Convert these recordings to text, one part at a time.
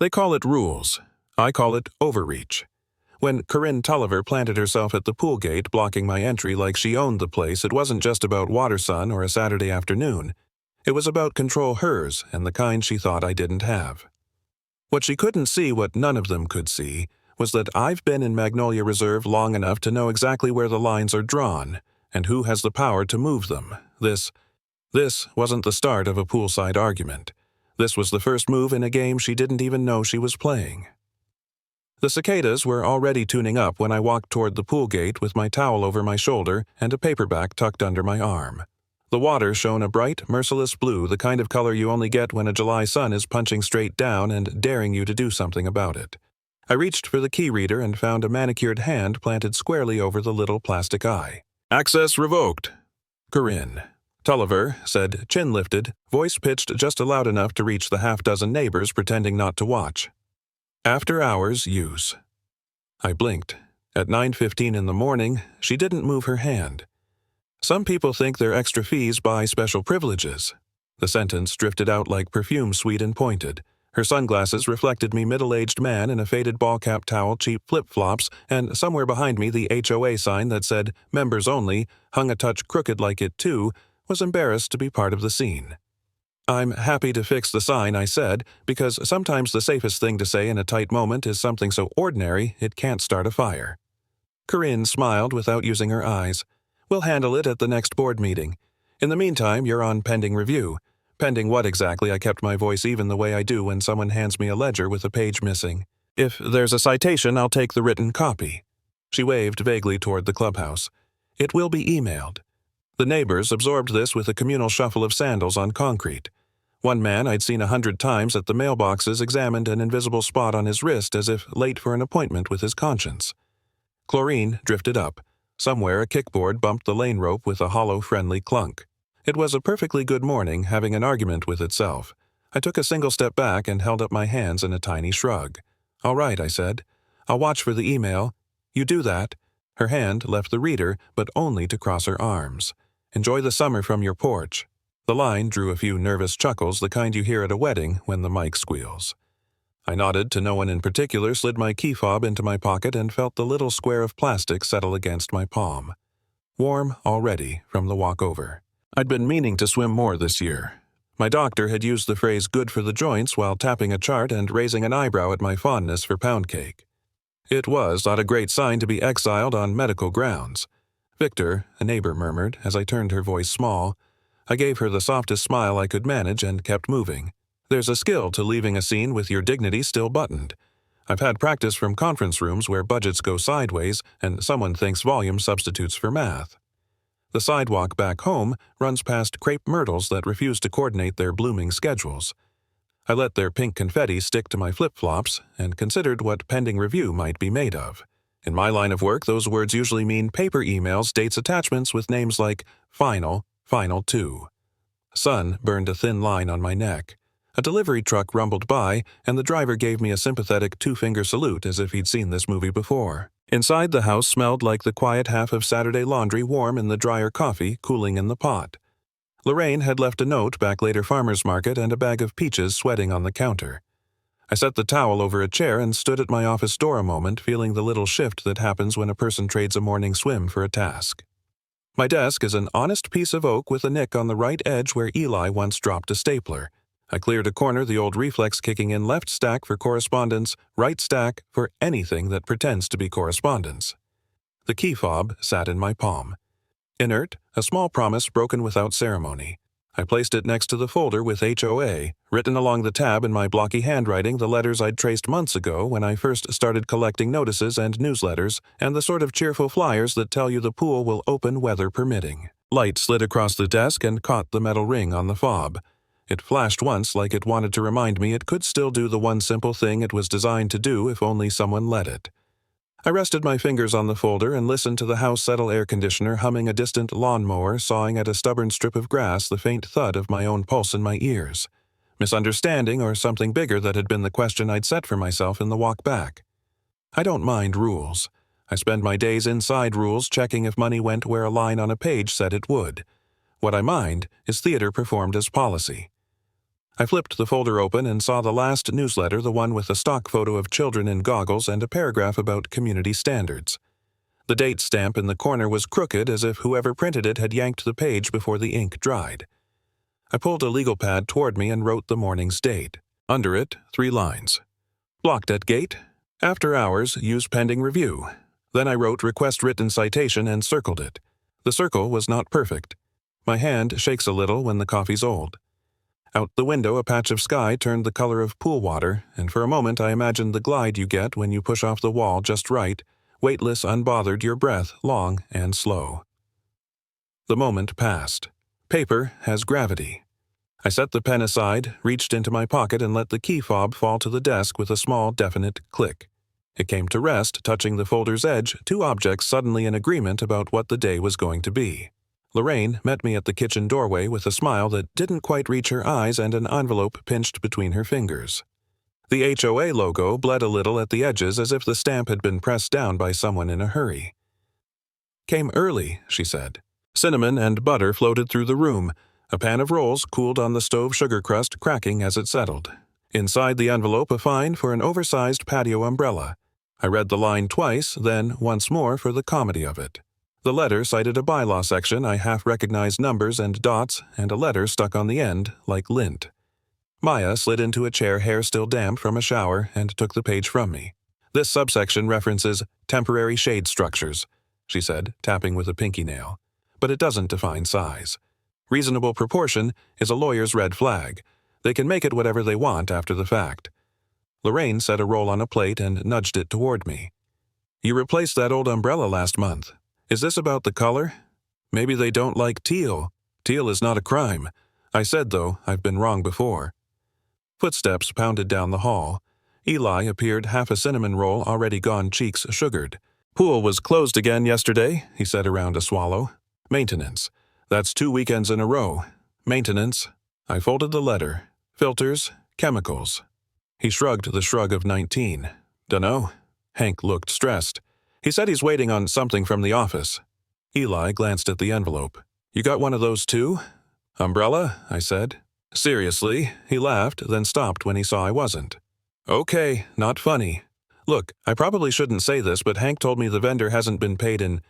They call it rules. I call it overreach. When Corinne Tulliver planted herself at the pool gate blocking my entry like she owned the place, it wasn't just about water sun or a Saturday afternoon. It was about control hers and the kind she thought I didn't have. What she couldn't see, what none of them could see, was that I've been in Magnolia Reserve long enough to know exactly where the lines are drawn and who has the power to move them. This wasn't the start of a poolside argument. This was the first move in a game she didn't even know she was playing. The cicadas were already tuning up when I walked toward the pool gate with my towel over my shoulder and a paperback tucked under my arm. The water shone a bright, merciless blue, the kind of color you only get when a July sun is punching straight down and daring you to do something about it. I reached for the key reader and found a manicured hand planted squarely over the little plastic eye. "Access revoked. Corinne." Tulliver said, chin lifted, voice pitched just loud enough to reach the half-dozen neighbors pretending not to watch. "After hours use." I blinked. At 9:15 in the morning, she didn't move her hand. "Some people think their extra fees buy special privileges." The sentence drifted out like perfume sweet and pointed. Her sunglasses reflected me middle-aged man in a faded ball-cap towel, cheap flip-flops, and somewhere behind me the HOA sign that said, "Members Only," hung a touch crooked like it too, was embarrassed to be part of the scene. "I'm happy to fix the sign," I said, because sometimes the safest thing to say in a tight moment is something so ordinary it can't start a fire. Corinne smiled without using her eyes. "We'll handle it at the next board meeting. In the meantime, you're on pending review." Pending what exactly? I kept my voice even the way I do when someone hands me a ledger with a page missing. "If there's a citation, I'll take the written copy." She waved vaguely toward the clubhouse. "It will be emailed." The neighbors absorbed this with a communal shuffle of sandals on concrete. One man I'd seen 100 times at the mailboxes examined an invisible spot on his wrist as if late for an appointment with his conscience. Chlorine drifted up. Somewhere a kickboard bumped the lane rope with a hollow, friendly clunk. It was a perfectly good morning, having an argument with itself. I took a single step back and held up my hands in a tiny shrug. "All right," I said. "I'll watch for the email." "You do that." Her hand left the reader, but only to cross her arms. "Enjoy the summer from your porch." The line drew a few nervous chuckles, the kind you hear at a wedding when the mic squeals. I nodded to no one in particular, slid my key fob into my pocket, and felt the little square of plastic settle against my palm. Warm already from the walk over. I'd been meaning to swim more this year. My doctor had used the phrase "good for the joints" while tapping a chart and raising an eyebrow at my fondness for pound cake. It was not a great sign to be exiled on medical grounds. "Victor," a neighbor murmured as I turned her voice small. I gave her the softest smile I could manage and kept moving. There's a skill to leaving a scene with your dignity still buttoned. I've had practice from conference rooms where budgets go sideways and someone thinks volume substitutes for math. The sidewalk back home runs past crepe myrtles that refuse to coordinate their blooming schedules. I let their pink confetti stick to my flip-flops and considered what pending review might be made of. In my line of work, those words usually mean paper emails, dates, attachments with names like Final, Final 2. Sun burned a thin line on my neck. A delivery truck rumbled by, and the driver gave me a sympathetic two-finger salute as if he'd seen this movie before. Inside, the house smelled like the quiet half of Saturday laundry, warm in the dryer coffee cooling in the pot. Lorraine had left a note back later farmer's market and a bag of peaches sweating on the counter. I set the towel over a chair and stood at my office door a moment, feeling the little shift that happens when a person trades a morning swim for a task. My desk is an honest piece of oak with a nick on the right edge where Eli once dropped a stapler. I cleared a corner, the old reflex kicking in, left stack for correspondence, right stack for anything that pretends to be correspondence. The key fob sat in my palm. Inert, a small promise broken without ceremony. I placed it next to the folder with HOA, written along the tab in my blocky handwriting, the letters I'd traced months ago when I first started collecting notices and newsletters, and the sort of cheerful flyers that tell you the pool will open weather permitting. Light slid across the desk and caught the metal ring on the fob. It flashed once like it wanted to remind me it could still do the one simple thing it was designed to do if only someone let it. I rested my fingers on the folder and listened to the house settle air conditioner humming a distant lawnmower sawing at a stubborn strip of grass, the faint thud of my own pulse in my ears. Misunderstanding or something bigger that had been the question I'd set for myself in the walk back. I don't mind rules. I spend my days inside rules, checking if money went where a line on a page said it would. What I mind is theater performed as policy. I flipped the folder open and saw the last newsletter, the one with a stock photo of children in goggles and a paragraph about community standards. The date stamp in the corner was crooked, as if whoever printed it had yanked the page before the ink dried. I pulled a legal pad toward me and wrote the morning's date. Under it, 3 lines. Blocked at gate. After hours, use pending review. Then I wrote request written citation and circled it. The circle was not perfect. My hand shakes a little when the coffee's old. Out the window, a patch of sky turned the color of pool water, and for a moment I imagined the glide you get when you push off the wall just right, weightless, unbothered, your breath long and slow. The moment passed. Paper has gravity. I set the pen aside, reached into my pocket, and let the key fob fall to the desk with a small, definite click. It came to rest, touching the folder's edge, 2 objects suddenly in agreement about what the day was going to be. Lorraine met me at the kitchen doorway with a smile that didn't quite reach her eyes and an envelope pinched between her fingers. The HOA logo bled a little at the edges, as if the stamp had been pressed down by someone in a hurry. "Came early," she said. Cinnamon and butter floated through the room. A pan of rolls cooled on the stove sugar crust, cracking as it settled. Inside the envelope, a fine for an oversized patio umbrella. I read the line twice, then once more for the comedy of it. The letter cited a bylaw section. I half recognized numbers and dots, and a letter stuck on the end, like lint. Maya slid into a chair, hair still damp from a shower, and took the page from me. "This subsection references temporary shade structures," she said, tapping with a pinky nail. "But it doesn't define size. Reasonable proportion is a lawyer's red flag. They can make it whatever they want after the fact." Lorraine set a roll on a plate and nudged it toward me. "You replaced that old umbrella last month. Is this about the color? Maybe they don't like teal. Teal is not a crime. I said, though, I've been wrong before." Footsteps pounded down the hall. Eli appeared, half a cinnamon roll already gone, cheeks sugared. "Pool was closed again yesterday," he said around a swallow. "Maintenance. That's 2 weekends in a row. Maintenance." I folded the letter. "Filters, chemicals." He shrugged the shrug of 19. "Dunno." Hank looked stressed. "He said he's waiting on something from the office." Eli glanced at the envelope. "You got one of those too?" "Umbrella?" I said. "Seriously?" He laughed, then stopped when he saw I wasn't. "Okay, not funny. Look, I probably shouldn't say this, but Hank told me the vendor hasn't been paid in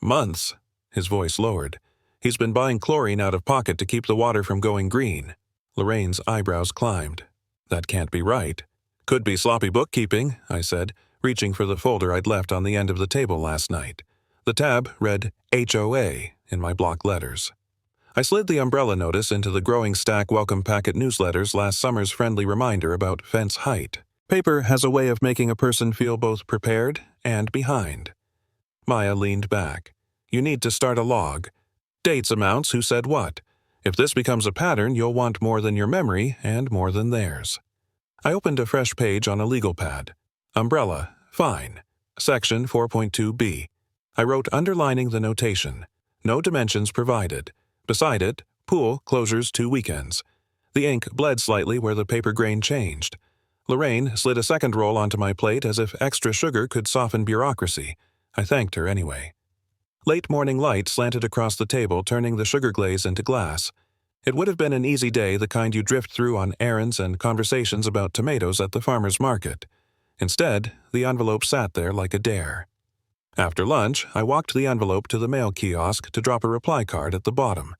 months." His voice lowered. "He's been buying chlorine out of pocket to keep the water from going green." Lorraine's eyebrows climbed. "That can't be right." "Could be sloppy bookkeeping," I said, reaching for the folder I'd left on the end of the table last night. The tab read HOA in my block letters. I slid the umbrella notice into the growing stack welcome packet newsletters, last summer's friendly reminder about fence height. Paper has a way of making a person feel both prepared and behind. Maya leaned back. "You need to start a log. Dates, amounts, who said what. If this becomes a pattern, you'll want more than your memory and more than theirs." I opened a fresh page on a legal pad. Umbrella, fine. Section 4.2b. I wrote, underlining the notation. No dimensions provided. Beside it, pool closures 2 weekends. The ink bled slightly where the paper grain changed. Lorraine slid a second roll onto my plate as if extra sugar could soften bureaucracy. I thanked her anyway. Late morning light slanted across the table, turning the sugar glaze into glass. It would have been an easy day, the kind you drift through on errands and conversations about tomatoes at the farmer's market. Instead, the envelope sat there like a dare. After lunch, I walked the envelope to the mail kiosk to drop a reply card at the bottom.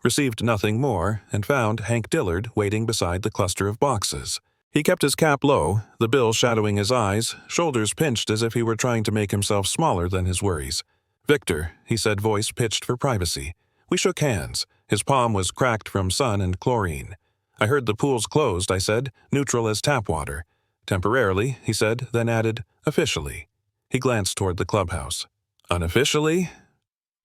Received nothing more, and found Hank Dillard waiting beside the cluster of boxes. He kept his cap low, the bill shadowing his eyes, shoulders pinched as if he were trying to make himself smaller than his worries. "Victor," he said, voice pitched for privacy. We shook hands. His palm was cracked from sun and chlorine. "I heard the pool's closed," I said, "neutral as tap water." "Temporarily," he said, then added, "officially." He glanced toward the clubhouse. "Unofficially?"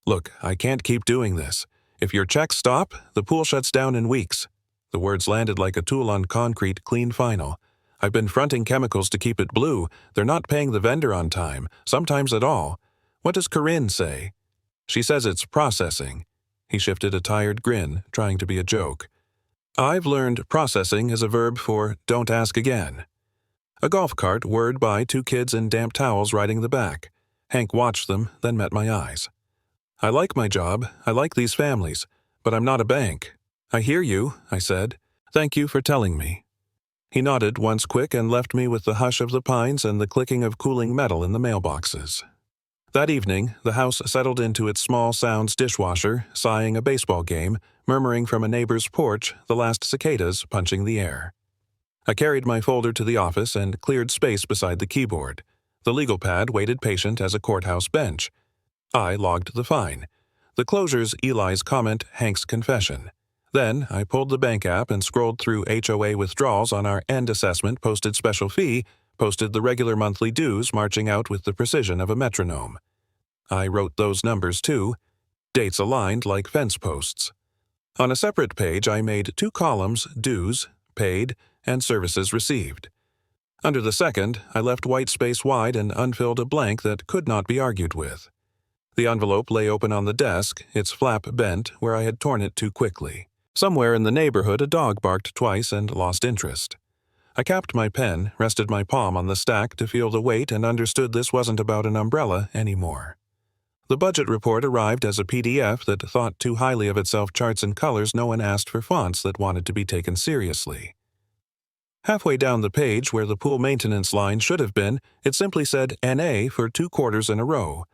"Look, I can't keep doing this. If your checks stop, the pool shuts down in weeks." The words landed like a tool on concrete, clean final. "I've been fronting chemicals to keep it blue. They're not paying the vendor on time, sometimes at all. What does Corinne say?" "She says it's processing." He shifted a tired grin, trying to be a joke. "I've learned processing is a verb for don't ask again." A golf cart whirred by, 2 kids in damp towels riding the back. Hank watched them, then met my eyes. "I like my job, I like these families, but I'm not a bank." "I hear you," I said. Thank you for telling me. He nodded once quick and left me with the hush of the pines and the clicking of cooling metal in the mailboxes. That evening, the house settled into its small sounds dishwasher, sighing a baseball game, murmuring from a neighbor's porch, the last cicadas punching the air. I carried my folder to the office and cleared space beside the keyboard. The legal pad waited patient as a courthouse bench. I logged the fine. The closure's Eli's comment, Hank's confession. Then I pulled the bank app and scrolled through HOA withdrawals on our end assessment, posted special fee, posted the regular monthly dues marching out with the precision of a metronome. I wrote those numbers too, dates aligned like fence posts. On a separate page I made 2 columns, dues, paid, and services received. Under the second, I left white space wide and unfilled a blank that could not be argued with. The envelope lay open on the desk, its flap bent where I had torn it too quickly. Somewhere in the neighborhood a dog barked twice and lost interest. I capped my pen, rested my palm on the stack to feel the weight, and understood this wasn't about an umbrella anymore. The budget report arrived as a PDF that thought too highly of itself charts and colors no one asked for fonts that wanted to be taken seriously. Halfway down the page where the pool maintenance line should have been, it simply said NA for 2 quarters in a row.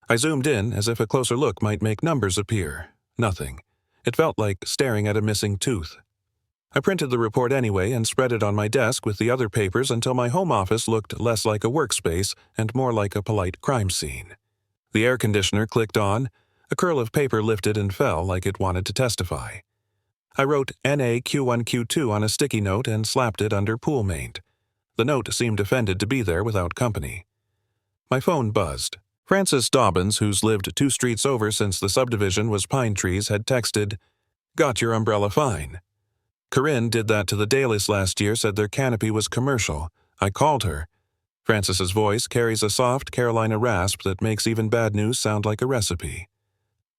I zoomed in as if a closer look might make numbers appear. Nothing. It felt like staring at a missing tooth. I printed the report anyway and spread it on my desk with the other papers until my home office looked less like a workspace and more like a polite crime scene. The air conditioner clicked on. A curl of paper lifted and fell like it wanted to testify. I wrote NAQ1Q2 on a sticky note and slapped it under pool maint. The note seemed offended to be there without company. My phone buzzed. Frances Dobbins, who's lived 2 streets over since the subdivision was pine trees, had texted, "Got your umbrella fine." Corinne did that to the Dailies last year, said their canopy was commercial. I called her. Frances's voice carries a soft Carolina rasp that makes even bad news sound like a recipe.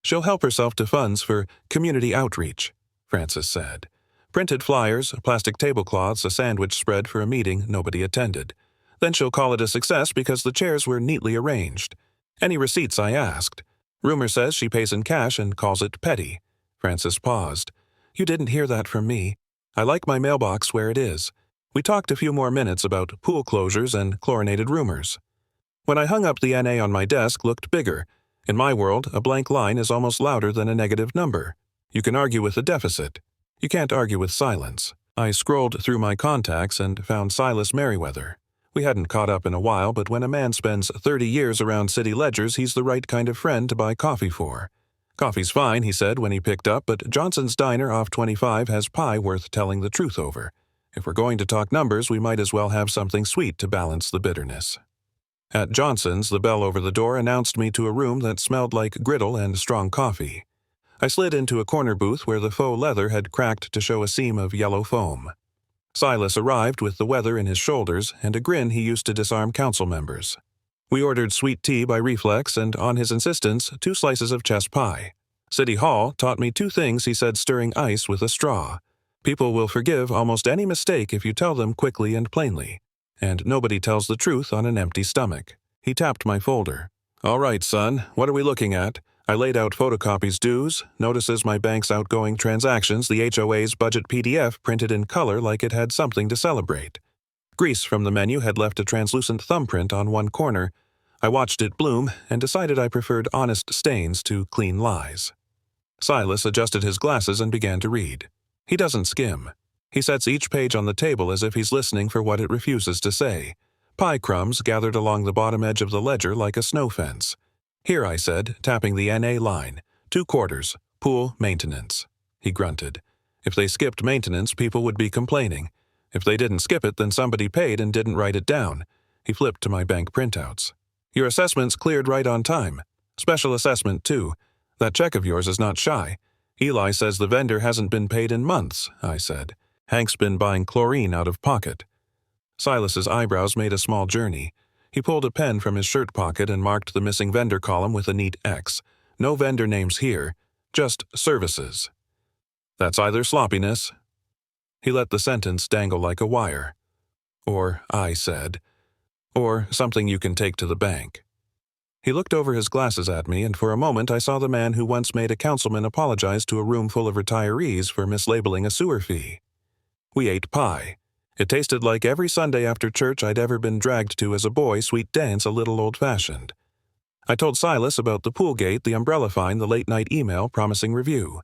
She'll help herself to funds for community outreach, Frances said. Printed flyers, plastic tablecloths, a sandwich spread for a meeting nobody attended. Then she'll call it a success because the chairs were neatly arranged. Any receipts, I asked. Rumor says she pays in cash and calls it petty. Frances paused. You didn't hear that from me. I like my mailbox where it is. We talked a few more minutes about pool closures and chlorinated rumors. When I hung up, the NA on my desk looked bigger. In my world, a blank line is almost louder than a negative number. You can argue with a deficit. You can't argue with silence. I scrolled through my contacts and found Silas Merriweather. We hadn't caught up in a while, but when a man spends 30 years around city ledgers, he's the right kind of friend to buy coffee for. Coffee's fine, he said when he picked up, but Johnson's Diner off 25 has pie worth telling the truth over. If we're going to talk numbers, we might as well have something sweet to balance the bitterness. At Johnson's, the bell over the door announced me to a room that smelled like griddle and strong coffee. I slid into a corner booth where the faux leather had cracked to show a seam of yellow foam. Silas arrived with the weather in his shoulders and a grin he used to disarm council members. We ordered sweet tea by reflex and, on his insistence, 2 slices of chess pie. City Hall taught me 2 things, he said, stirring ice with a straw. People will forgive almost any mistake if you tell them quickly and plainly. And nobody tells the truth on an empty stomach. He tapped my folder. All right, son, what are we looking at? I laid out photocopies dues, notices my bank's outgoing transactions, the HOA's budget PDF printed in color like it had something to celebrate. Grease from the menu had left a translucent thumbprint on one corner. I watched it bloom and decided I preferred honest stains to clean lies. Silas adjusted his glasses and began to read. He doesn't skim. He sets each page on the table as if he's listening for what it refuses to say. Pie crumbs gathered along the bottom edge of the ledger like a snow fence. Here, I said, tapping the NA line. 2 quarters. Pool maintenance. He grunted. If they skipped maintenance, people would be complaining. If they didn't skip it, then somebody paid and didn't write it down. He flipped to my bank printouts. Your assessment's cleared right on time. Special assessment, too. That check of yours is not shy. Eli says the vendor hasn't been paid in months, I said. Hank's been buying chlorine out of pocket. Silas's eyebrows made a small journey. He pulled a pen from his shirt pocket and marked the missing vendor column with a neat X. No vendor names here, just services. That's either sloppiness. He let the sentence dangle like a wire. Or, I said, or something you can take to the bank. He looked over his glasses at me, and for a moment I saw the man who once made a councilman apologize to a room full of retirees for mislabeling a sewer fee. We ate pie. It tasted like every Sunday after church I'd ever been dragged to as a boy, sweet dance a little old-fashioned. I told Silas about the pool gate, the umbrella fine, the late-night email promising review.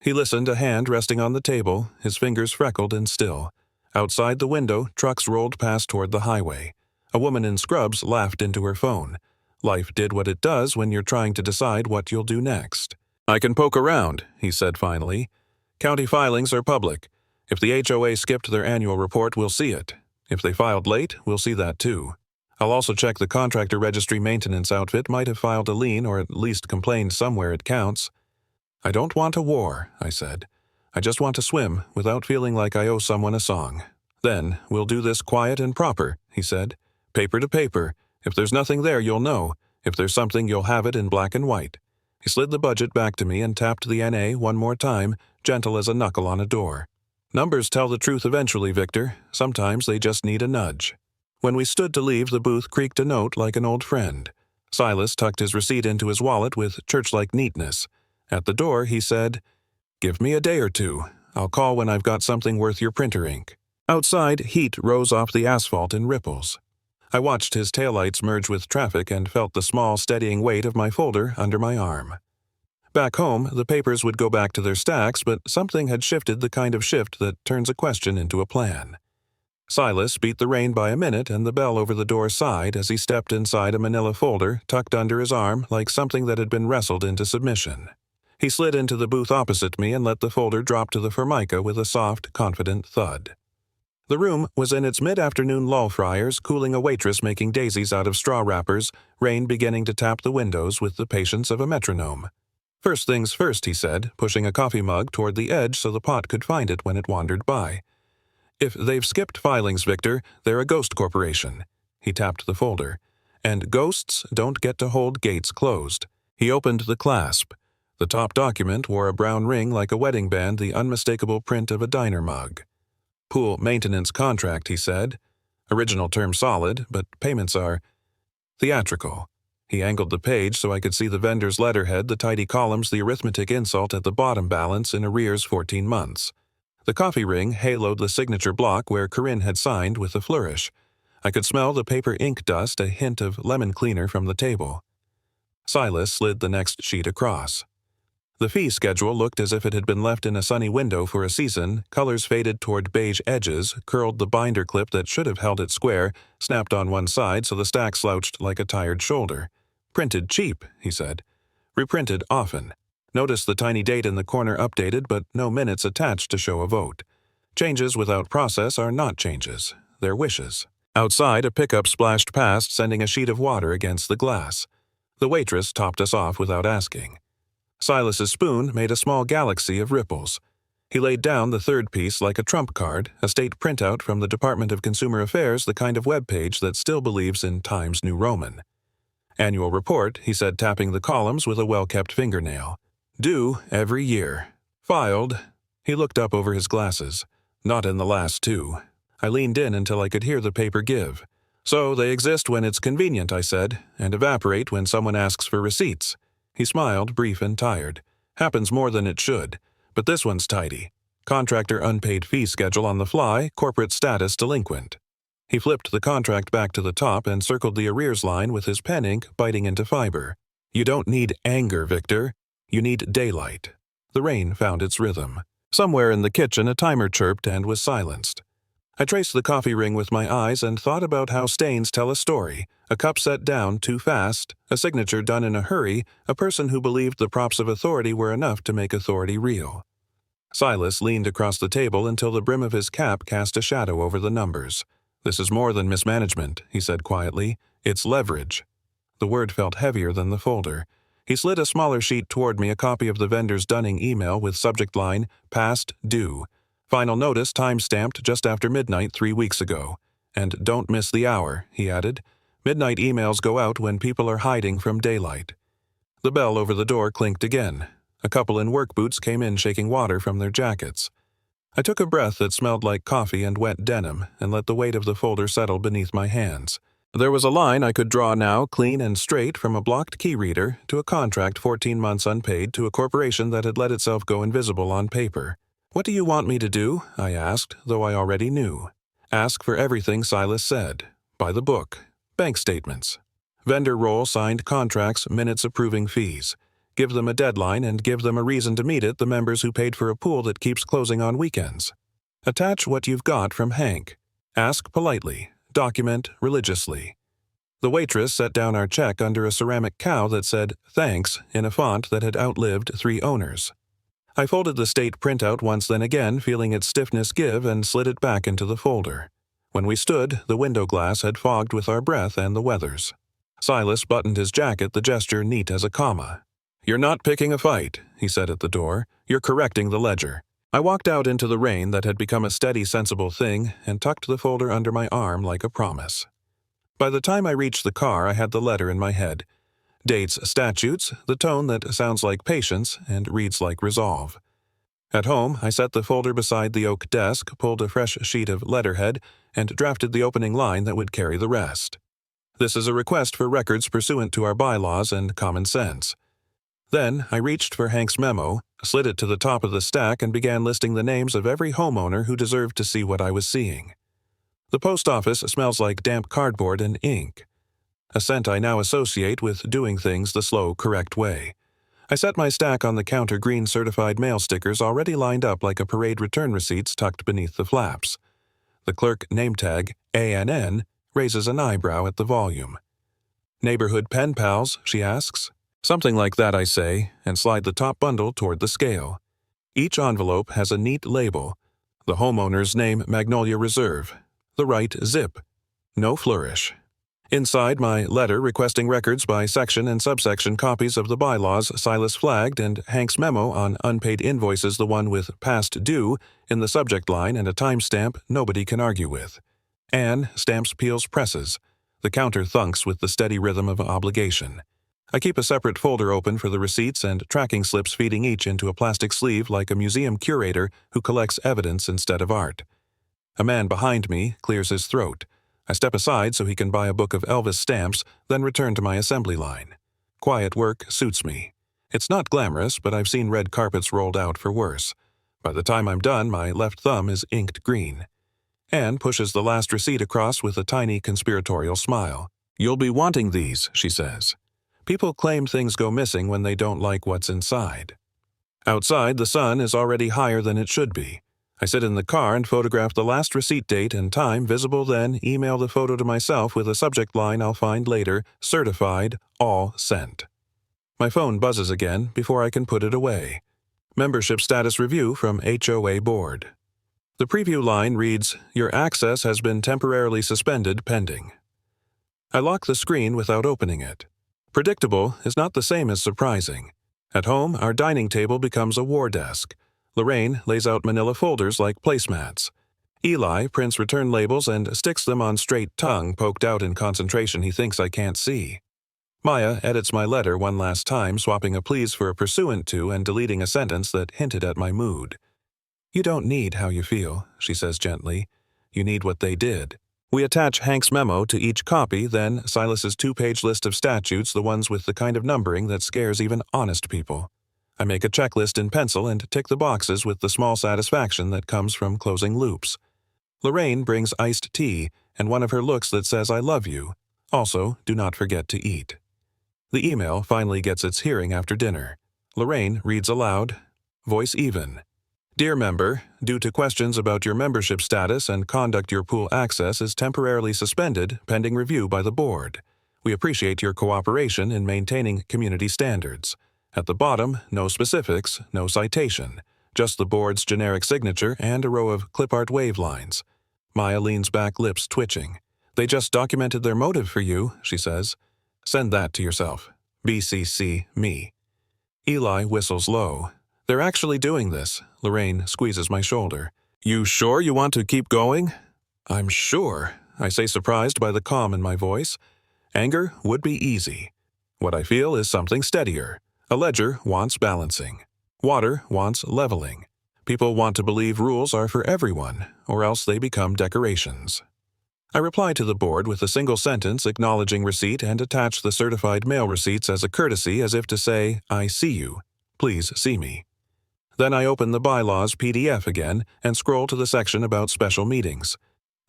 He listened, a hand resting on the table, his fingers freckled and still. Outside the window, trucks rolled past toward the highway. A woman in scrubs laughed into her phone. Life did what it does when you're trying to decide what you'll do next. "I can poke around," he said finally. "County filings are public. If the HOA skipped their annual report, we'll see it. If they filed late, we'll see that too. I'll also check the contractor registry maintenance outfit might have filed a lien or at least complained somewhere it counts." "I don't want a war," I said. "I just want to swim without feeling like I owe someone a song." "Then we'll do this quiet and proper," he said. "Paper to paper. If there's nothing there, you'll know. If there's something, you'll have it in black and white." He slid the budget back to me and tapped the NA one more time, gentle as a knuckle on a door. "Numbers tell the truth eventually, Victor. Sometimes they just need a nudge." When we stood to leave, the booth creaked a note like an old friend. Silas tucked his receipt into his wallet with church-like neatness. At the door, he said, "Give me a day or two. I'll call when I've got something worth your printer ink." Outside, heat rose off the asphalt in ripples. I watched his taillights merge with traffic and felt the small, steadying weight of my folder under my arm. Back home, the papers would go back to their stacks, but something had shifted, the kind of shift that turns a question into a plan. Silas beat the rain by a minute, and the bell over the door sighed as he stepped inside a manila folder tucked under his arm like something that had been wrestled into submission. He slid into the booth opposite me and let the folder drop to the formica with a soft, confident thud. The room was in its mid-afternoon lull fryers, cooling a waitress making daisies out of straw wrappers, rain beginning to tap the windows with the patience of a metronome. "First things first," he said, pushing a coffee mug toward the edge so the pot could find it when it wandered by. "If they've skipped filings, Victor, they're a ghost corporation." He tapped the folder. "And ghosts don't get to hold gates closed." He opened the clasp. The top document wore a brown ring like a wedding band, the unmistakable print of a diner mug. "Pool maintenance contract," he said. "Original term solid, but payments are theatrical." He angled the page so I could see the vendor's letterhead, the tidy columns, the arithmetic insult at the bottom, balance in arrears 14 months. The coffee ring haloed the signature block where Corinne had signed with a flourish. I could smell the paper ink dust, a hint of lemon cleaner from the table. Silas slid the next sheet across. The fee schedule looked as if it had been left in a sunny window for a season, colors faded toward beige edges, curled the binder clip that should have held it square, snapped on one side so the stack slouched like a tired shoulder. "Printed cheap," he said. "Reprinted often. Notice the tiny date in the corner updated, but no minutes attached to show a vote. Changes without process are not changes. They're wishes." Outside, a pickup splashed past, sending a sheet of water against the glass. The waitress topped us off without asking. Silas's spoon made a small galaxy of ripples. He laid down the third piece like a trump card, a state printout from the Department of Consumer Affairs, the kind of web page that still believes in Times New Roman. "Annual report," he said, tapping the columns with a well-kept fingernail. "Due every year. Filed." He looked up over his glasses. "Not in the last 2. I leaned in until I could hear the paper give. "So they exist when it's convenient," I said, "and evaporate when someone asks for receipts." He smiled, brief and tired. "Happens more than it should. But this one's tidy. Contractor unpaid fee schedule on the fly, corporate status delinquent." He flipped the contract back to the top and circled the arrears line with his pen ink biting into fiber. "You don't need anger, Victor. You need daylight." The rain found its rhythm. Somewhere in the kitchen a timer chirped and was silenced. I traced the coffee ring with my eyes and thought about how stains tell a story. A cup set down too fast, a signature done in a hurry, a person who believed the props of authority were enough to make authority real. Silas leaned across the table until the brim of his cap cast a shadow over the numbers. "This is more than mismanagement," he said quietly. "It's leverage." The word felt heavier than the folder. He slid a smaller sheet toward me, a copy of the vendor's dunning email with subject line, "Past due. Final notice time-stamped just after midnight 3 weeks ago. And don't miss the hour," he added. "Midnight emails go out when people are hiding from daylight." The bell over the door clinked again. A couple in work boots came in shaking water from their jackets. I took a breath that smelled like coffee and wet denim and let the weight of the folder settle beneath my hands. There was a line I could draw now, clean and straight, from a blocked key reader to a contract 14 months unpaid to a corporation that had let itself go invisible on paper. "What do you want me to do?" I asked, though I already knew. Ask for everything Silas said. By the book. Bank statements. Vendor roll signed contracts, minutes approving fees. Give them a deadline and give them a reason to meet it, the members who paid for a pool that keeps closing on weekends. Attach what you've got from Hank. Ask politely. Document religiously. The waitress set down our check under a ceramic cow that said, "Thanks," in a font that had outlived 3 owners. I folded the state printout once then again, feeling its stiffness give, and slid it back into the folder. When we stood, the window glass had fogged with our breath and the weathers. Silas buttoned his jacket, the gesture neat as a comma. "You're not picking a fight," he said at the door. "You're correcting the ledger." I walked out into the rain that had become a steady, sensible thing and tucked the folder under my arm like a promise. By the time I reached the car, I had the letter in my head. Dates, statutes, the tone that sounds like patience and reads like resolve. At home, I set the folder beside the oak desk, pulled a fresh sheet of letterhead, and drafted the opening line that would carry the rest. This is a request for records pursuant to our bylaws and common sense. Then I reached for Hank's memo, slid it to the top of the stack, and began listing the names of every homeowner who deserved to see what I was seeing. The post office smells like damp cardboard and ink, a scent I now associate with doing things the slow, correct way. I set my stack on the counter, green certified mail stickers already lined up like a parade, return receipts tucked beneath the flaps. The clerk name tag, ANN, raises an eyebrow at the volume. "Neighborhood pen pals?" she asks. "Something like that," I say, and slide the top bundle toward the scale. Each envelope has a neat label. The homeowner's name, Magnolia Reserve. The right, zip. No flourish. Inside, my letter requesting records by section and subsection, copies of the bylaws Silas flagged, and Hank's memo on unpaid invoices, the one with "past due" in the subject line and a timestamp nobody can argue with. Anne stamps, peels, presses. The counter thunks with the steady rhythm of obligation. I keep a separate folder open for the receipts and tracking slips, feeding each into a plastic sleeve like a museum curator who collects evidence instead of art. A man behind me clears his throat. I step aside so he can buy a book of Elvis stamps, then return to my assembly line. Quiet work suits me. It's not glamorous, but I've seen red carpets rolled out for worse. By the time I'm done, my left thumb is inked green. Anne pushes the last receipt across with a tiny conspiratorial smile. "You'll be wanting these," she says. People claim things go missing when they don't like what's inside. Outside, the sun is already higher than it should be. I sit in the car and photograph the last receipt date and time visible, then email the photo to myself with a subject line I'll find later, certified, all sent. My phone buzzes again before I can put it away. Membership status review from HOA board. The preview line reads, "Your access has been temporarily suspended pending." I lock the screen without opening it. Predictable is not the same as surprising. At home, our dining table becomes a war desk. Lorraine lays out manila folders like placemats. Eli prints return labels and sticks them on straight tongue poked out in concentration he thinks I can't see. Maya edits my letter one last time, swapping a please for a pursuant to and deleting a sentence that hinted at my mood. "You don't need how you feel," she says gently. "You need what they did." We attach Hank's memo to each copy, then Silas's 2-page list of statutes, the ones with the kind of numbering that scares even honest people. I make a checklist in pencil and tick the boxes with the small satisfaction that comes from closing loops. Lorraine brings iced tea and one of her looks that says "I love you." Also, do not forget to eat. The email finally gets its hearing after dinner. Lorraine reads aloud, voice even. "Dear member, due to questions about your membership status and conduct, your pool access is temporarily suspended pending review by the board. We appreciate your cooperation in maintaining community standards." At the bottom, no specifics, no citation, just the board's generic signature and a row of clip art wave lines. Maya leans back, lips twitching. "They just documented their motive for you," she says. "Send that to yourself. BCC me." Eli whistles low. "They're actually doing this." Lorraine squeezes my shoulder. "You sure you want to keep going?" "I'm sure," I say, surprised by the calm in my voice. Anger would be easy. What I feel is something steadier. A ledger wants balancing. Water wants leveling. People want to believe rules are for everyone, or else they become decorations. I reply to the board with a single sentence acknowledging receipt and attach the certified mail receipts as a courtesy, as if to say, "I see you. Please see me." Then I open the bylaws PDF again and scroll to the section about special meetings.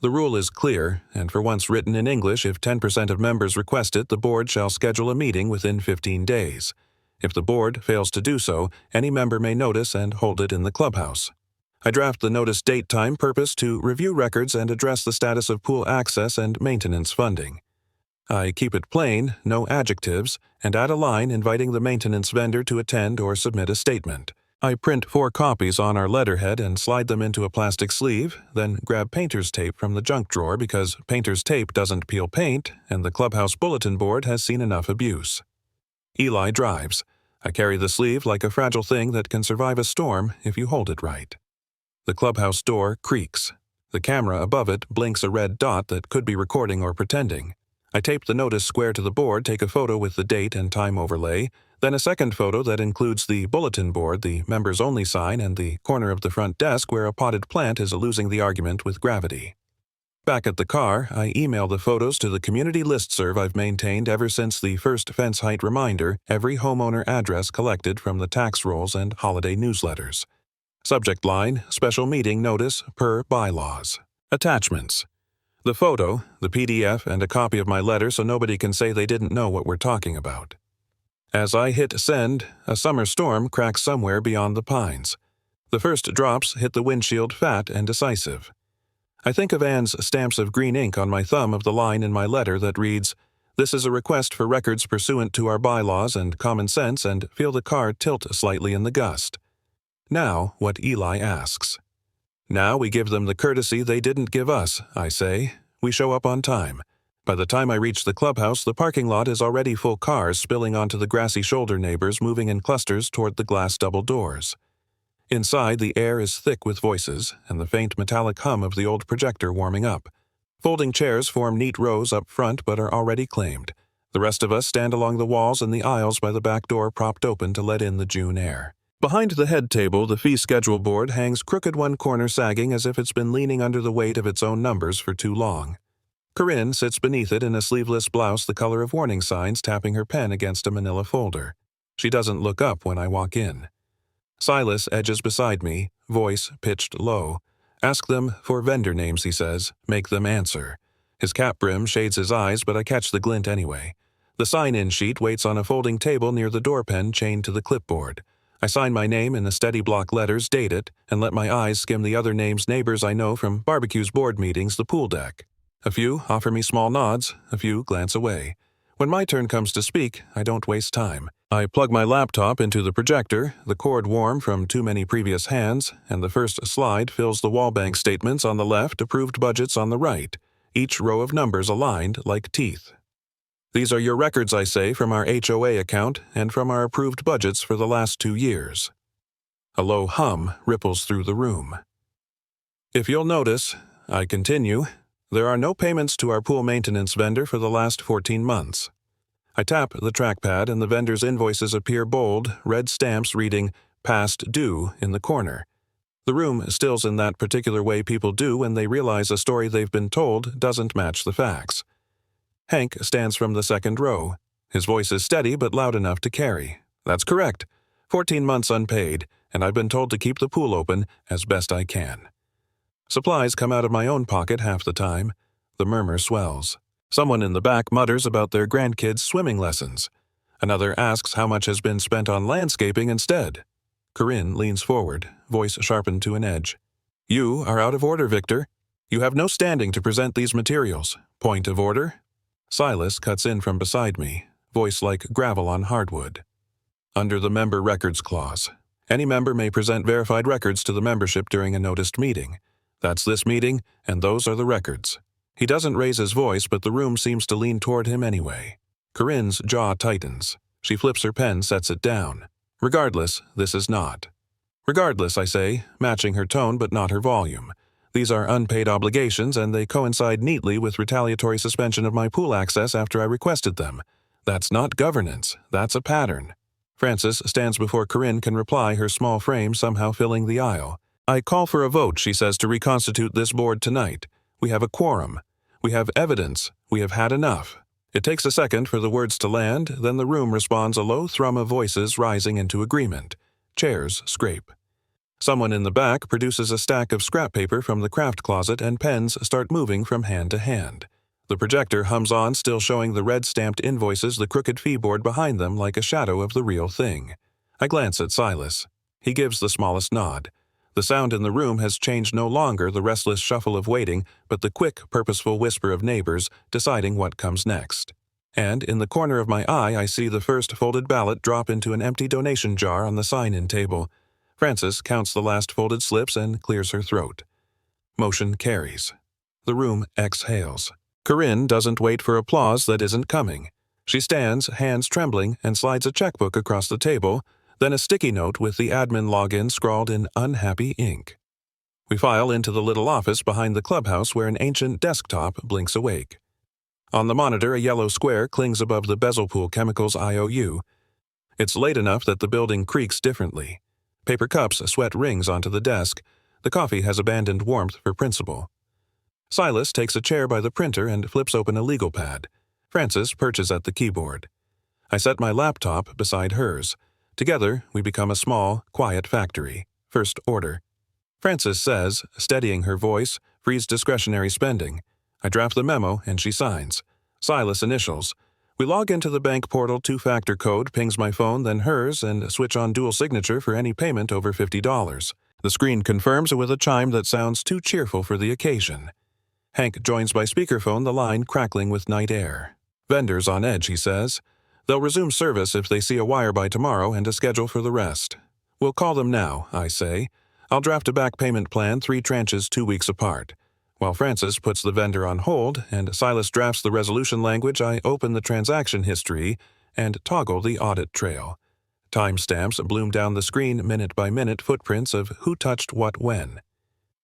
The rule is clear, and for once written in English, if 10% of members request it, the board shall schedule a meeting within 15 days. If the board fails to do so, any member may notice and hold it in the clubhouse. I draft the notice date time purpose to review records and address the status of pool access and maintenance funding. I keep it plain, no adjectives, and add a line inviting the maintenance vendor to attend or submit a statement. I print 4 copies on our letterhead and slide them into a plastic sleeve, then grab painter's tape from the junk drawer because painter's tape doesn't peel paint, and the clubhouse bulletin board has seen enough abuse. Eli drives. I carry the sleeve like a fragile thing that can survive a storm if you hold it right. The clubhouse door creaks. The camera above it blinks a red dot that could be recording or pretending. I tape the notice square to the board, take a photo with the date and time overlay, then a second photo that includes the bulletin board, the members-only sign, and the corner of the front desk where a potted plant is losing the argument with gravity. Back at the car, I email the photos to the community listserv I've maintained ever since the first fence height reminder, every homeowner address collected from the tax rolls and holiday newsletters. Subject line, special meeting notice per bylaws. Attachments. The photo, the PDF, and a copy of my letter so nobody can say they didn't know what we're talking about. As I hit send, a summer storm cracks somewhere beyond the pines. The first drops hit the windshield fat and decisive. I think of Anne's stamps of green ink on my thumb of the line in my letter that reads, "This is a request for records pursuant to our bylaws and common sense," and feel the car tilt slightly in the gust. Now, what Eli asks. Now we give them the courtesy they didn't give us, I say. We show up on time. By the time I reach the clubhouse, the parking lot is already full cars spilling onto the grassy shoulder neighbors moving in clusters toward the glass double doors. Inside, the air is thick with voices and the faint metallic hum of the old projector warming up. Folding chairs form neat rows up front but are already claimed. The rest of us stand along the walls and the aisles by the back door propped open to let in the June air. Behind the head table, the fee schedule board hangs crooked one corner sagging as if it's been leaning under the weight of its own numbers for too long. Corinne sits beneath it in a sleeveless blouse the color of warning signs, tapping her pen against a manila folder. She doesn't look up when I walk in. Silas edges beside me, voice pitched low. "Ask them for vendor names," he says. "Make them answer." His cap brim shades his eyes, but I catch the glint anyway. The sign-in sheet waits on a folding table near the door pen chained to the clipboard. I sign my name in the steady block letters, date it, and let my eyes skim the other names neighbors I know from barbecues, board meetings, the pool deck. A few offer me small nods, a few glance away. When my turn comes to speak, I don't waste time. I plug my laptop into the projector, the cord warm from too many previous hands, and the first slide fills the wall bank statements on the left, approved budgets on the right, each row of numbers aligned like teeth. "These are your records," I say, "from our HOA account and from our approved budgets for the last 2 years. A low hum ripples through the room. "If you'll notice," I continue, "there are no payments to our pool maintenance vendor for the last 14 months. I tap the trackpad and the vendor's invoices appear bold, red stamps reading "past due" in the corner. The room stills in that particular way people do when they realize a story they've been told doesn't match the facts. Hank stands from the second row. His voice is steady but loud enough to carry. "That's correct. 14 months unpaid, and I've been told to keep the pool open as best I can." Supplies come out of my own pocket half the time. The murmur swells. Someone in the back mutters about their grandkids' swimming lessons. Another asks how much has been spent on landscaping instead. Corinne leans forward, voice sharpened to an edge. "You are out of order, Victor. You have no standing to present these materials. Point of order." Silas cuts in from beside me, voice like gravel on hardwood. "Under the member records clause. Any member may present verified records to the membership during a noticed meeting. That's this meeting, and those are the records." He doesn't raise his voice, but the room seems to lean toward him anyway. Corinne's jaw tightens. She flips her pen, sets it down. "Regardless, this is not." "Regardless," I say, matching her tone but not her volume. "These are unpaid obligations, and they coincide neatly with retaliatory suspension of my pool access after I requested them. That's not governance. That's a pattern." Frances stands before Corinne can reply, her small frame somehow filling the aisle. "I call for a vote," she says, "to reconstitute this board tonight. We have a quorum. We have evidence. We have had enough." It takes a second for the words to land, then the room responds, a low thrum of voices rising into agreement. Chairs scrape. Someone in the back produces a stack of scrap paper from the craft closet and pens start moving from hand to hand. The projector hums on, still showing the red-stamped invoices, the crooked fee board behind them like a shadow of the real thing. I glance at Silas. He gives the smallest nod. The sound in the room has changed, no longer the restless shuffle of waiting, but the quick, purposeful whisper of neighbors deciding what comes next. And in the corner of my eye I see the first folded ballot drop into an empty donation jar on the sign-in table. Frances counts the last folded slips and clears her throat. Motion carries. The room exhales. Corinne doesn't wait for applause that isn't coming. She stands, hands trembling, and slides a checkbook across the table, then a sticky note with the admin login scrawled in unhappy ink. We file into the little office behind the clubhouse where an ancient desktop blinks awake. On the monitor, a yellow square clings above the Bezel Pool Chemicals IOU. It's late enough that the building creaks differently. Paper cups sweat rings onto the desk. The coffee has abandoned warmth for principal. Silas takes a chair by the printer and flips open a legal pad. Frances perches at the keyboard. I set my laptop beside hers. Together, we become a small, quiet factory. First order. Frances says, steadying her voice, freeze discretionary spending. I draft the memo and she signs. Silas initials. We log into the bank portal, two-factor code pings my phone, then hers, and switch on dual signature for any payment over $50. The screen confirms with a chime that sounds too cheerful for the occasion. Hank joins by speakerphone, the line crackling with night air. Vendors on edge, he says. They'll resume service if they see a wire by tomorrow and a schedule for the rest. We'll call them now, I say. I'll draft a back payment plan, 3 tranches 2 weeks apart. While Frances puts the vendor on hold and Silas drafts the resolution language, I open the transaction history and toggle the audit trail. Timestamps bloom down the screen, minute-by-minute footprints of who touched what when.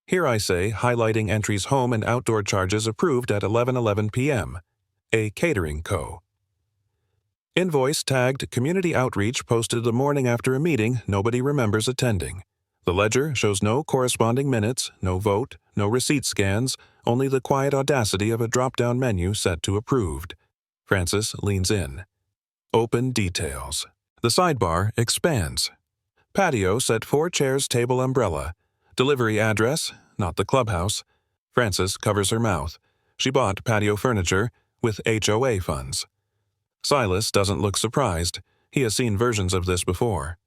Here I say, highlighting entries home and outdoor charges approved at 11:11 p.m. A catering co. Invoice tagged Community Outreach posted the morning after a meeting nobody remembers attending. The ledger shows no corresponding minutes, no vote, no receipt scans, only the quiet audacity of a drop-down menu set to approved. Frances leans in. Open details. The sidebar expands. Patio set 4 chairs, table, umbrella. Delivery address, not the clubhouse. Frances covers her mouth. She bought patio furniture with HOA funds. Silas doesn't look surprised. He has seen versions of this before.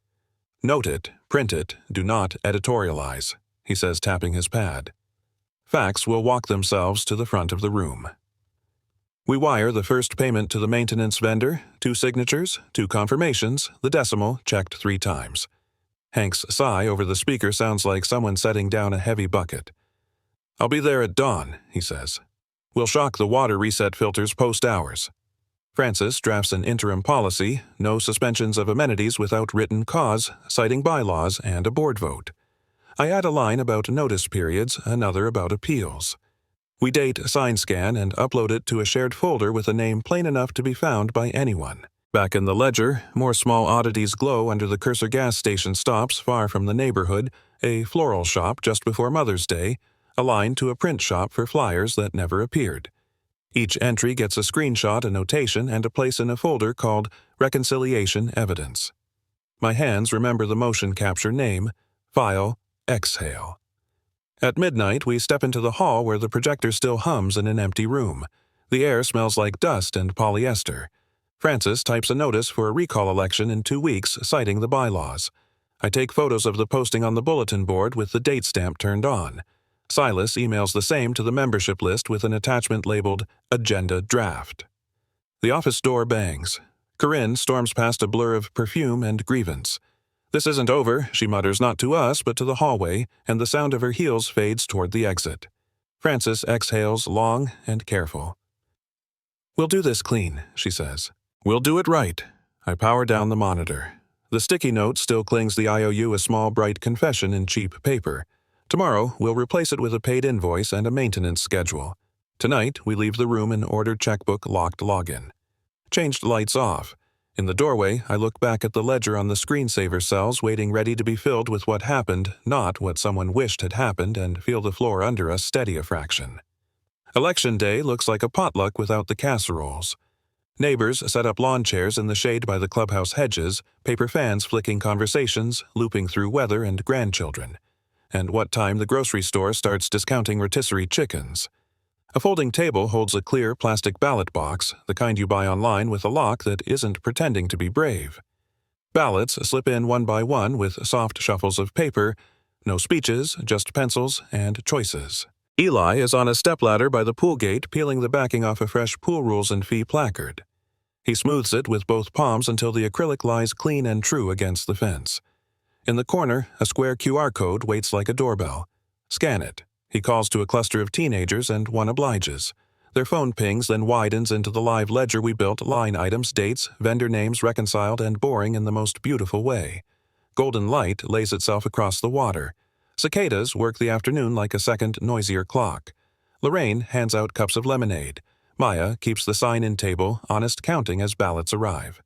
Note it, print it, do not editorialize, he says, tapping his pad. Facts will walk themselves to the front of the room. We wire the first payment to the maintenance vendor, 2 signatures, 2 confirmations, the decimal checked 3 times. Hank's sigh over the speaker sounds like someone setting down a heavy bucket. I'll be there at dawn, he says. We'll shock the water reset filters post-hours. Frances drafts an interim policy, no suspensions of amenities without written cause, citing bylaws and a board vote. I add a line about notice periods, another about appeals. We date, sign scan, and upload it to a shared folder with a name plain enough to be found by anyone. Back in the ledger, more small oddities glow under the Cursor gas station stops far from the neighborhood, a floral shop just before Mother's Day, a line to a print shop for flyers that never appeared. Each entry gets a screenshot, a notation, and a place in a folder called Reconciliation Evidence. My hands remember the motion capture name, file, exhale. At midnight, we step into the hall where the projector still hums in an empty room. The air smells like dust and polyester. Frances types a notice for a recall election in 2 weeks, citing the bylaws. I take photos of the posting on the bulletin board with the date stamp turned on. Silas emails the same to the membership list with an attachment labeled Agenda Draft. The office door bangs. Corinne storms past a blur of perfume and grievance. This isn't over, she mutters, not to us but to the hallway, and the sound of her heels fades toward the exit. Frances exhales, long and careful. We'll do this clean, she says. We'll do it right. I power down the monitor. The sticky note still clings the IOU, a small bright confession in cheap paper. Tomorrow, we'll replace it with a paid invoice and a maintenance schedule. Tonight, we leave the room in ordered checkbook locked login. Changed lights off. In the doorway, I look back at the ledger on the screensaver cells waiting ready to be filled with what happened, not what someone wished had happened, and feel the floor under us steady a fraction. Election day looks like a potluck without the casseroles. Neighbors set up lawn chairs in the shade by the clubhouse hedges, paper fans flicking conversations, looping through weather and grandchildren. and what time the grocery store starts discounting rotisserie chickens. A folding table holds a clear plastic ballot box, the kind you buy online with a lock that isn't pretending to be brave. Ballots slip in one by one with soft shuffles of paper, no speeches, just pencils and choices. Eli is on a stepladder by the pool gate peeling the backing off a fresh pool rules and fee placard. He smooths it with both palms until the acrylic lies clean and true against the fence. In the corner, a square QR code waits like a doorbell. Scan it. He calls to a cluster of teenagers and one obliges. Their phone pings, then widens into the live ledger we built, line items, dates, vendor names reconciled and boring in the most beautiful way. Golden light lays itself across the water. Cicadas work the afternoon like a second, noisier clock. Lorraine hands out cups of lemonade. Maya keeps the sign-in table, honest counting as ballots arrive.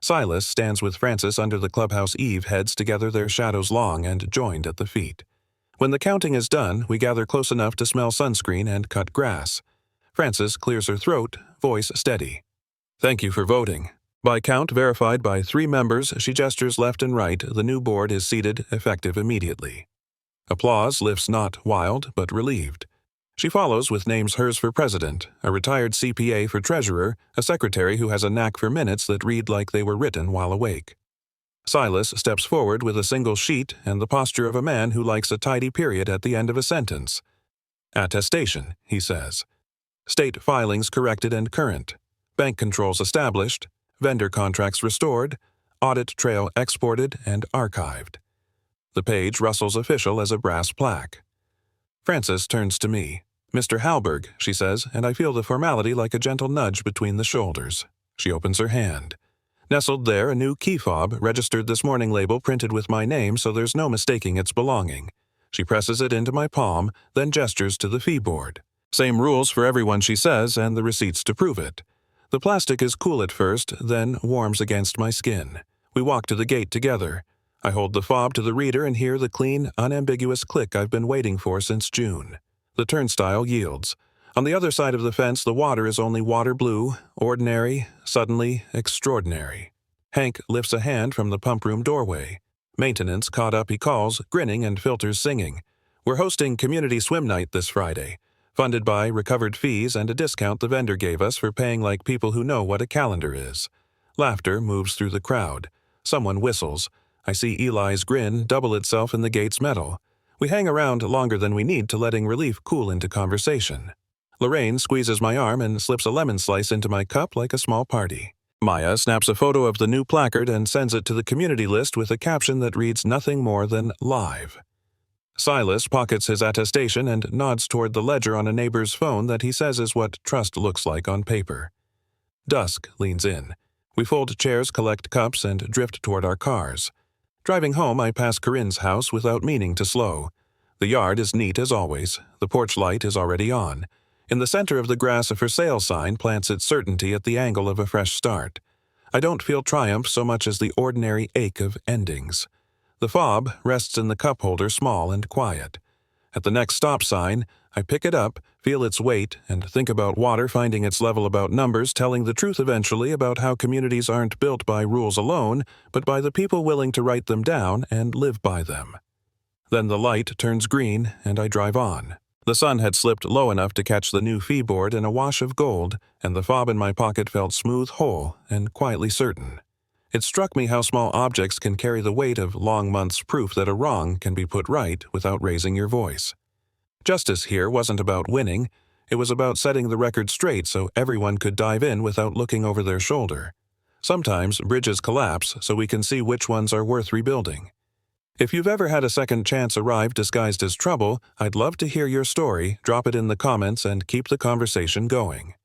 Silas stands with Francis under the clubhouse eave, heads together, their shadows long and joined at the feet. When the counting is done, we gather close enough to smell sunscreen and cut grass. Francis clears her throat, voice steady. Thank you for voting. By count verified by 3 members, she gestures left and right. The new board is seated, effective immediately. Applause lifts not wild, but relieved. She follows with names hers for president, a retired CPA for treasurer, a secretary who has a knack for minutes that read like they were written while awake. Silas steps forward with a single sheet and the posture of a man who likes a tidy period at the end of a sentence. Attestation, he says. State filings corrected and current. Bank controls established. Vendor contracts restored. Audit trail exported and archived. The page rustles official as a brass plaque. Frances turns to me. Mr. Halberg, she says, and I feel the formality like a gentle nudge between the shoulders. She opens her hand. Nestled there, a new key fob, registered this morning label printed with my name so there's no mistaking its belonging. She presses it into my palm, then gestures to the fee board. Same rules for everyone, she says, and the receipts to prove it. The plastic is cool at first, then warms against my skin. We walk to the gate together. I hold the fob to the reader and hear the clean, unambiguous click I've been waiting for since June. The turnstile yields. On the other side of the fence, the water is only water blue, ordinary, suddenly extraordinary. Hank lifts a hand from the pump room doorway. Maintenance caught up, he calls, grinning and filters singing. We're hosting community swim night this Friday, funded by recovered fees and a discount the vendor gave us for paying like people who know what a calendar is. Laughter moves through the crowd. Someone whistles. I see Eli's grin double itself in the gate's metal. We hang around longer than we need to letting relief cool into conversation. Lorraine squeezes my arm and slips a lemon slice into my cup like a small party. Maya snaps a photo of the new placard and sends it to the community list with a caption that reads nothing more than live. Silas pockets his attestation and nods toward the ledger on a neighbor's phone that he says is what trust looks like on paper. Dusk leans in. We fold chairs, collect cups, and drift toward our cars. Driving home, I pass Corinne's house without meaning to slow. The yard is neat as always. The porch light is already on. In the center of the grass, a for sale sign plants its certainty at the angle of a fresh start. I don't feel triumph so much as the ordinary ache of endings. The fob rests in the cup holder, small and quiet. At the next stop sign, I pick it up, feel its weight, and think about water finding its level, about numbers telling the truth eventually, about how communities aren't built by rules alone, but by the people willing to write them down and live by them. Then the light turns green, and I drive on. The sun had slipped low enough to catch the new fee board in a wash of gold, and the fob in my pocket felt smooth, whole, and quietly certain. It struck me how small objects can carry the weight of long months' proof that a wrong can be put right without raising your voice. Justice here wasn't about winning. It was about setting the record straight so everyone could dive in without looking over their shoulder. Sometimes bridges collapse so we can see which ones are worth rebuilding. If you've ever had a second chance arrive disguised as trouble, I'd love to hear your story. Drop it in the comments and keep the conversation going.